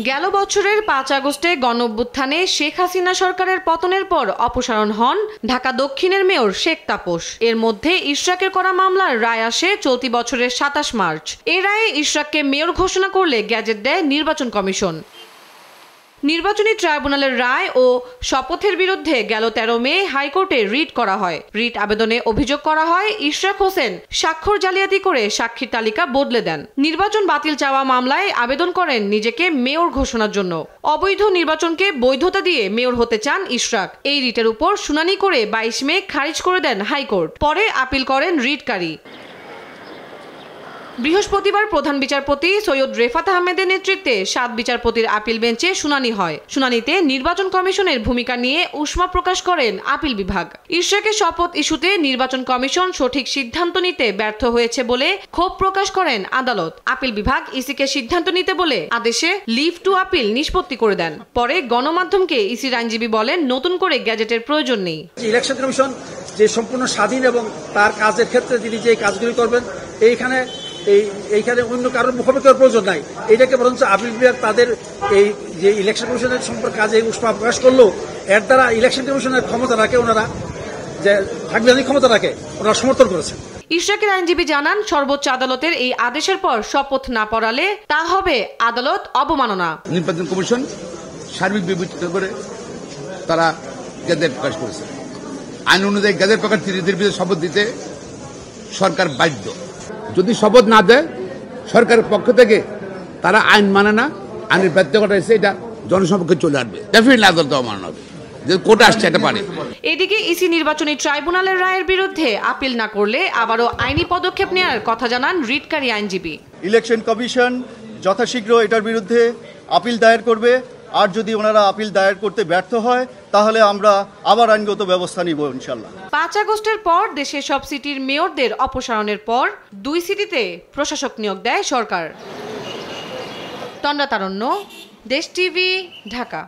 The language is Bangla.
গেল বছরের ৫ আগস্টে গণঅভ্যুত্থানে শেখ হাসিনা সরকারের পতনের পর অপসারণ হন ঢাকা দক্ষিণের মেয়র শেখ তাপস। এর মধ্যে ইশরাকের করা মামলার রায় আসে চলতি বছরের ২৭ মার্চ। এ রায়ে ইশরাককে মেয়র ঘোষণা করলে গ্যাজেট দেয় নির্বাচন কমিশন। নির্বাচনী ট্রাইব্যুনালের রায় ও শপথের বিরুদ্ধে গেল ১৩ মে হাইকোর্টে রিট করা হয়। রিট আবেদনে অভিযোগ করা হয় ইশরাক হোসেন স্বাক্ষর জালিয়াতি করে সাক্ষীর তালিকা বদলে দেন। নির্বাচন বাতিল চাওয়া মামলায় আবেদন করেন নিজেকে মেয়র ঘোষণার জন্য। অবৈধ নির্বাচনকে বৈধতা দিয়ে মেয়র হতে চান ইশরাক। এই রিটের উপর শুনানি করে ২২ মে খারিজ করে দেন হাইকোর্ট। পরে আপিল করেন রিটকারী। বৃহস্পতিবার প্রধান বিচারপতি সৈয়দ রেফাত আহমেদের নেতৃত্বে ৭ বিচারপতির আপিল বেঞ্চে শুনানি হয়। শুনানিতে নির্বাচন কমিশনের ভূমিকা নিয়ে উষ্মা প্রকাশ করেন আপিল বিভাগ। ইশরাকের শপথ ইস্যুতে নির্বাচন কমিশন সঠিক সিদ্ধান্ত নিতে ব্যর্থ হয়েছে বলে ক্ষোভ প্রকাশ করেন আদালত। আপিল বিভাগ ইসিকে সিদ্ধান্ত নিতে বলে আদেশে লিভ টু আপিল নিষ্পত্তি করে দেন। পরে গণমাধ্যমকে ইসির আইনজীবী বলেন নতুন করে গ্যাজেটের প্রয়োজন নেই। ইলেকশন কমিশন যে সম্পূর্ণ স্বাধীন এবং তার কাজের ক্ষেত্রে তিনি যে কাজগুলি করবেন এইখানে অন্য কারোর মুখোমুখির প্রয়োজন নাই। এইটাকে বরঞ্চ আপিল বিভাগ তাদের এই যে ইলেকশন কমিশনের সম্পর্কে কাজে উষ্মা প্রকাশ করলো, এর দ্বারা ইলেকশন কমিশনের ক্ষমতা রাখে ওনারা যে সাংবিধানিক ক্ষমতা রাখে ওনারা সমর্থন করেছেন। ইশরাকের আইনজীবী জানান সর্বোচ্চ আদালতের এই আদেশের পর শপথ না পড়ালে তা হবে আদালত অবমাননা। নির্বাচন কমিশন সার্বিক বিবেচনা করে তারা গ্যাজেট প্রকাশ করেছে। আইন অনুযায়ী গ্যাজেট প্রকাশ ৩০ দিনের ভিতরে শপথ দিতে সরকার বাধ্য। যদি শপথ না দেয় সরকারের পক্ষ থেকে তারা আইন মানে না, আইনের ব্যত্যয় ঘটাইছে, এটা জনসমক্ষে চলে আসবে, ডেফিনেটলি আদালত অবমাননা হবে। যে কোর্টে আসছে এটা পারে। এদিকে ইসি নির্বাচনী ট্রাইব্যুনালের রায়ের বিরুদ্ধে আপিল না করলে আবারও আইনি পদক্ষেপ নেওয়ার কথা জানান রিটকারী আইনজীবী। ইলেকশন কমিশন যথাশীঘ্র এটার বিরুদ্ধে আপিল দায়ের করবে, আর যদি ওনারা আপিল দায়ের করতে ব্যর্থ হয় তাহলে আমরা আবার আইনগত ব্যবস্থা নিব ইনশাল্লাহ। ৫ আগস্টের পর দেশের সব সিটির মেয়রদের অপসারণের পর ২ সিটিতে প্রশাসক নিয়োগ দেয় সরকার। তন্দ্রা তারণ্য, দেশ টিভি, ঢাকা।